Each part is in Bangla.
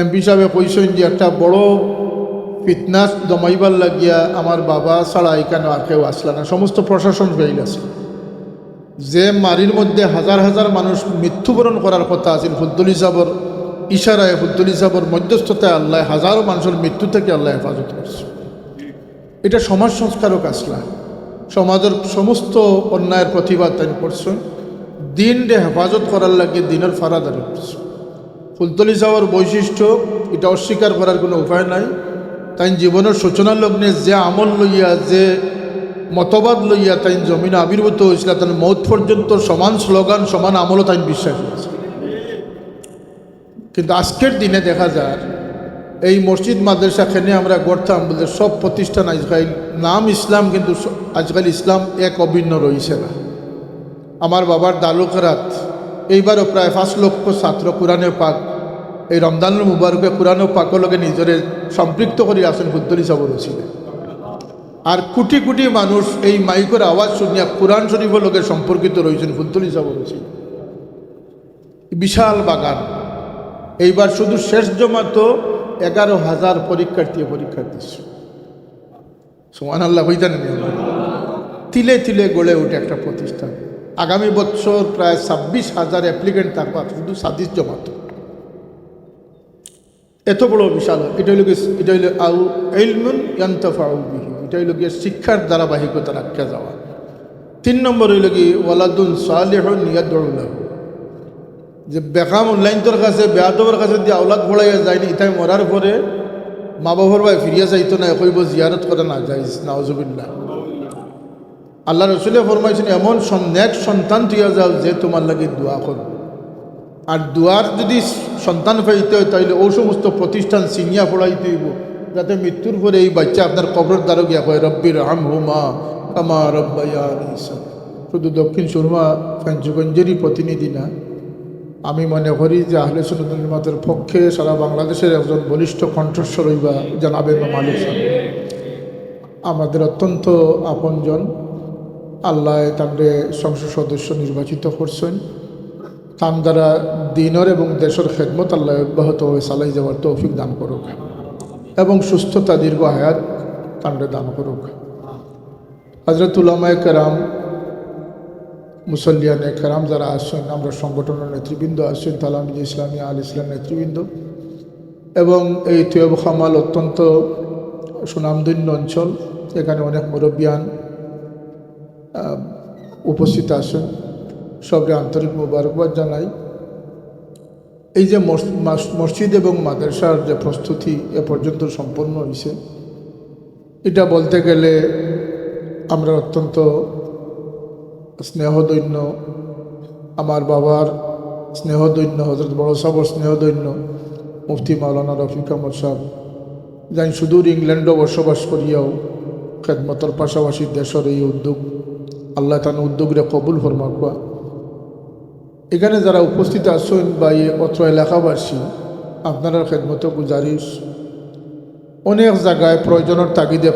এমপি সাহেবে কইছেন যে একটা বড় ফিটনেস দমাইবার লাগিয়া আমার বাবা ছাড়া এখানে আর কেউ আসলা না, সমস্ত প্রশাসন ফেইল আছে। যে মারির মধ্যে হাজার হাজার মানুষ মৃত্যুবরণ করার কথা আছে, ফুদ্দুলি সাহর ইশারায়, ফুদ্দুলি সাহর মধ্যস্থতায় আল্লাহ হাজারো মানুষের মৃত্যু থেকে আল্লাহ হেফাজত করছে। এটা সমাজ সংস্কারক আসলা, সমাজের সমস্ত অন্যায়ের প্রতিবাদ তাই করছেন, দিন রে হেফাজত করার লাগে দিনের ফারাদারি করছে। ফুলতলি সাহর বৈশিষ্ট্য এটা অস্বীকার করার কোনো উপায় নাই। তাই জীবনের সূচনা লগ্নে যে আমল লইয়া, যে মতবাদ লইয়া তাই জমিনে আবির্ভূত হয়েছিল, তাই মৌত পর্যন্ত সমান স্লোগান সমান আমলও তাই বিশ্বাস হয়েছে। কিন্তু আজকের দিনে দেখা যায় এই মসজিদ মাদ্রাসাখানে আমরা গড়তাম বলে সব প্রতিষ্ঠান আজকাল নাম ইসলাম, কিন্তু আজকাল ইসলাম এক অভিন্ন রয়েছে না। আমার বাবার দালুকরাত এইবারও প্রায় 5 লক্ষ ছাত্র কোরআনে পাক এই রমজানুল মুবারকে কোরআনে পাকের লগে নিজের সম্পৃক্ত করে আসেন ফুদ্দুলি সাহর ছিল। আর কোটি কোটি মানুষ এই মাইকের আওয়াজ শুনিয়া কোরআন শরীফের লগে সম্পর্কিত রয়েছেন ফুদ্দুলি সাহর ছিল। বিশাল বাগান। এইবার শুধু শেষ জমাতো 11,000 পরীক্ষা দিচ্ছে। সুবহানাল্লাহ হইতেন। তিলে তিলে গড়ে উঠে একটা প্রতিষ্ঠান। আগামী বছর প্রায় 26,000 অ্যাপ্লিকেন্ট থাকবা শুধু সাদিস জমাতো। এত বড় বিশাল। এটা হইল আউ ইলমুন ইয়ানতাফাউ বিহি, এটা হইল গিয়ে শিক্ষার ধারাবাহিকতা রাখা যাওয়া। 3 নম্বর হইল কি ওয়ালাদুন সালিহুন ইয়াদউ লাহু, যে বেকাম অনলাইনটোর কাছে বেয়াদবের কাছে দিয়ে আওলাদ পড়াইয়া যায়নি, ইতাই মরার পরে মা বাবার ভাই ফিরিয়া যাইতো না, কইব জিয়ারত করে না যাইস নাউজুবিল্লাহ। আল্লাহ রসুলে ফরমাইছেন এমন নেক সন্তান তুইয়া যাও যে তোমার লাগে দোয়া করবে। আর দোয়ার যদি সন্তান পাইতে হয় তাহলে ও সমস্ত প্রতিষ্ঠান সিনিয়া পড়াইতে হইব, যাতে মৃত্যুর পরে এই বাচ্চা আপনার কবরের দ্বারা গিয়া কয় রব্বির হামহুমা কামা রাব্বায়ানি সগীরা। শুধু দক্ষিণ সুরমা ফেঞ্চুগঞ্জেরই প্রতিনিধি না, আমি মনে করি যে আহলে সুন্নাত ওয়াল জামাতের পক্ষে সারা বাংলাদেশের একজন বলিষ্ঠ কণ্ঠস্বর হইবা জনাবে মালিক সাহেব, আমাদের অত্যন্ত আপনজন। আল্লাহ তাঁকে সংসদ সদস্য নির্বাচিত করছেন, তার দ্বারা দিনের এবং দেশের খেদমত আল্লাহ অব্যাহতভাবে চালাই যাওয়ার তৌফিক দান করুক এবং সুস্থতা দীর্ঘ হায়াত তাঁকে দান করুক। হযরত উলামায়ে কেরাম, মুসল্লিয়ানে কেরাম যারা আসছেন, আমরা সংগঠনের নেতৃবৃন্দ আসছেন, তালামিজ ইসলামী আল ইসলাম নেতৃবৃন্দ, এবং এই তৈয়ব খামাল অত্যন্ত সুনামধন্য অঞ্চল, এখানে অনেক মুরব্বিয়ান উপস্থিত আছেন, সবকে আন্তরিক মোবারকবাদ জানাই। এই যে মসজিদ এবং মাদ্রাসার যে প্রস্তুতি এ পর্যন্ত সম্পন্ন হয়েছে, এটা বলতে গেলে আমরা অত্যন্ত স্নেহদৈন্য, আমার বাবার স্নেহদৈন্য, হযরত বড় সাহেবের স্নেহদৈন্য মুফতি মাওলানা রফিক আহমদ সাহেব, যাই সুদূর ইংল্যান্ডও বসবাস করিয়াও খেদমতের পাশাপাশি দেশের এই উদ্যোগ আল্লাহ তার উদ্যোগরে কবুল ফরমাকুয়া। এখানে যারা উপস্থিত আছেন বা এই অত্র এলাকাবাসী, আপনারা খেদমতে গুজারিশ, অনেক জায়গায় প্রয়োজনের তাগিদে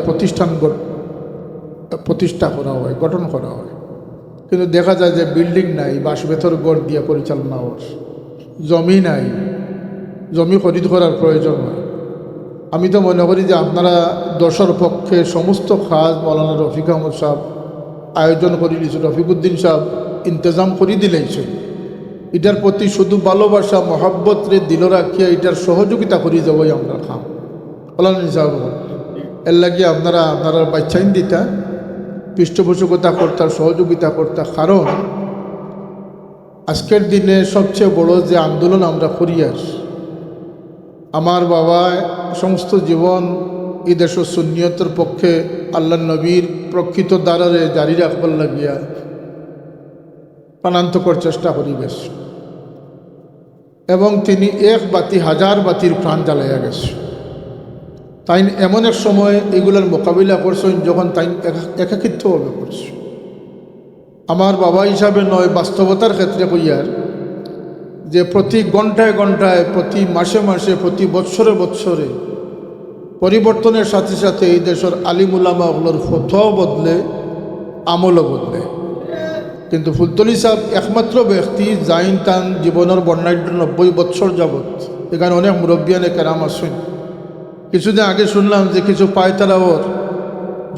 প্রতিষ্ঠা করা হয়, গঠন করা হয়, কিন্তু দেখা যায় যে বিল্ডিং নাই, বাসবেতর গড় দিয়ে পরিচালনা হয়, জমি নাই, জমি খরিদ করার প্রয়োজন হয়। আমি তো মনে করি যে আপনারা দশের পক্ষে সমস্ত কাজ মৌলানা রফিক আহমদ সাহেব আয়োজন করে দিয়েছে, রফিকুদ্দিন সাহেব ইন্তজাম করে দিলেছে। এটার প্রতি শুধু ভালোবাসা মহাব্বত রে দিল রাখিয়া এটার সহযোগিতা করে যাবই আমরা খাম মৌলানা সাহেব। এর লাগিয়ে আপনারা বাচ্চাইন দিতা, পৃষ্ঠপোষকতা করতা, সহযোগিতা করতা। কারণ আজকের দিনে সবচেয়ে বড় যে আন্দোলন আমরা করি, আমার বাবা সমস্ত জীবন এই দেশের সুন্নিয়তের পক্ষে আল্লাহ নবীর প্রকৃত দ্বারারে জারি রাখবার লাগিয়া প্রাণান্তকর চেষ্টা করি বেশ, এবং তিনি 1 বাতি 1000 বাতির প্রাণ জ্বালাইয়া গেছে। তাই এমন এক সময় এগুলোর মোকাবিলা করছেন যখন তাই একাকিত্বভাবে করছে। আমার বাবা হিসাবে নয়, বাস্তবতার ক্ষেত্রে কইয়ার যে প্রতি ঘন্টায় ঘন্টায়, প্রতি মাসে মাসে, প্রতি বৎসরে বৎসরে পরিবর্তনের সাথে সাথে এই দেশের আলিম উলামাগুলোর ফতোয়াও বদলে, আমলও বদলে। কিন্তু ফুলতলি সাহেব একমাত্র ব্যক্তি যাইন তান জীবনের বর্ণাঢ্য 90 বৎসর যাবৎ এখানে অনেক মুরব্বিয়ানে কেরাম আসছেন। কিছুদিন আগে শুনলাম যে কিছু পায়তারাওর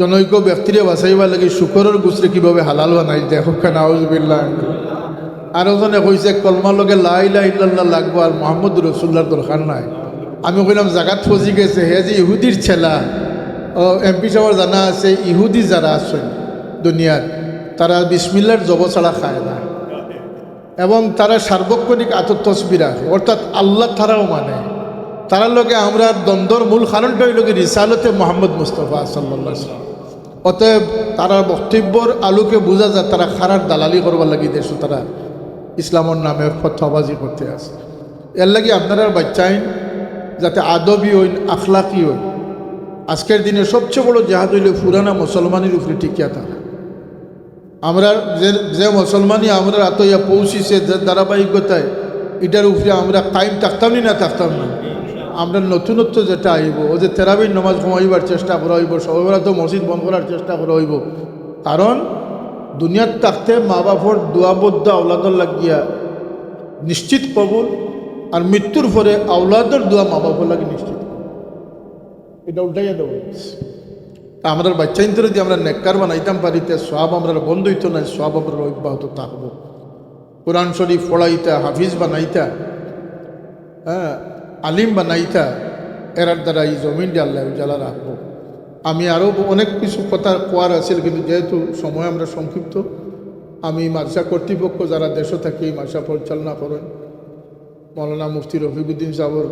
জনৈক ব্যক্তিরে বাঁচাইবার লাগে শুকরের গুছরে কীভাবে হালাল বানাই দেখো কেন আউযুবিল্লাহ। আরও জনে কইছে কলমার লগে লা ইলাহা ইল্লাল্লাহ লাগবো আর মুহাম্মদ রাসূলুল্লাহর দরকার নাই। আমি কইলাম জাগাত ফজি গেছে হে যে ইহুদির ছেলা। ও এমপি সাহেবের জানা আছে ইহুদি যারা আছেন দুনিয়ার তারা বিসমিল্লার জব ছাড়া খায় না এবং তারা সার্বক্ষণিক আত্মতসবি রাখে, অর্থাৎ আল্লাহ তারাও মানে। তারা লোকে আমরা দ্বন্দ্বর মূল কারণটা হইল কি রিসালতে মোহাম্মদ মুস্তফা সাল্লাল্লাহু আলাইহি ওয়াসাল্লাম। অতএব তারা বক্তব্যর আলোকে বোঝা যায় তারা খারার দালালি করবার লাগি দেশ তারা ইসলামের নামে ফতোয়াবাজি করতে আসে। এর লাগি আপনারা বাচ্চাইন যাতে আদবি হইন আখলাকি হইন। আজকের দিনে সবচেয়ে বড় জাহাদ হইল পুরানা মুসলমানের উপরে টিকিয়া থাকা। আমরা যে মুসলমানই আমরা আতইয়া পৌঁছিছে যে ধারাবাহিকতায় এটার উপরে আমরা কায়েম থাকতাম না থাকতাম না। আমরা নতুনত্ব যেটা আইব ও যে তেরাবির নামাজ ঘুমাইবার চেষ্টা করা হইব, সবাই তো মসজিদ বন্ধ করার চেষ্টা করা হইব। কারণ দুনিয়ার থাকতে মা বাপর দোয়াবদ্ধ আওলাদর লাগিয়া নিশ্চিত কবুল, আর মৃত্যুর পরে আওলাদের দোয়া মা বাপর লাগে নিশ্চিত। এটা উল্টাইয়া দেবো। আমরা বাচ্চা ইন্তরে যদি আমরা নেককার বানাইতাম পারিতে সব আমরা বন্ধ হইতো না, সব আমরা অব্যাহত থাকবো। কোরআন শরীফ পড়াইতা, হাফিজ বানাইতা, হ্যাঁ আলিম বানাইতা, এরার দ্বারা এই জমিনটি আল্লাহ উজালা রাখবো। আমি আরও অনেক কিছু কথা কোয়ার আছে, কিন্তু যেহেতু সময় আমরা সংক্ষিপ্ত, আমি মাদ্রাসা কর্তৃপক্ষ যারা দেশে থাকি মাদ্রাসা পরিচালনা করেন, মৌলানা মুফতি রফিকুদ্দিন সাহর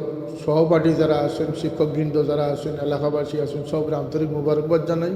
সহপাঠী যারা আছেন, শিক্ষকবৃন্দ যারা আছেন, এলাকাবাসী আছেন, সব আন্তরিক মুবারকবাদ জানাই।